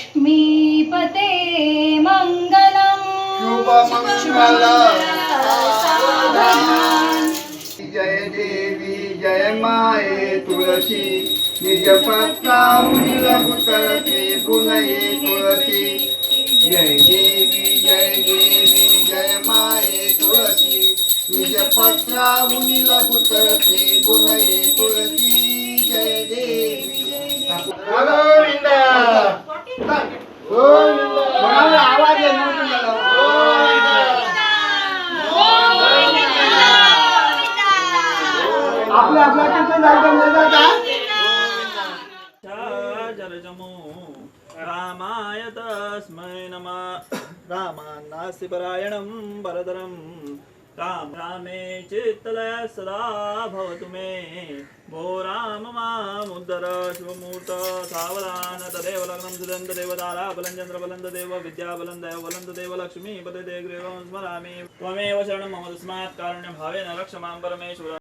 लक्ष्मीपते मङ्गलम् शुभमङ्गल सावधान। जय देवी जय माये तुळशी निज पत्रा लघुतरती पुनये तुळशी जय देवी जय माये तुळशी निज पत्रा लघुतरती पुनये तुळशी जय देवी गोविंदा गोविंदा आवाज आपल्या किती जलजमो रामाय तस्मै नमः रामान्नास्ति परायणं वरदरं राम रामे चित्तलय सदा भवतु मे भो राम मामुद्धर शुभमूर्त सावधान तदेव लग्नं सुदं तदेव ताराबलं चन्द्रबलं तदेव विद्याबलं दैवबलं तदेव लक्ष्मीपते ग्रीवं स्मरामि त्वमेव शरणं मम तस्मात् कारुण्यभावेन रक्ष मां परमेश्वर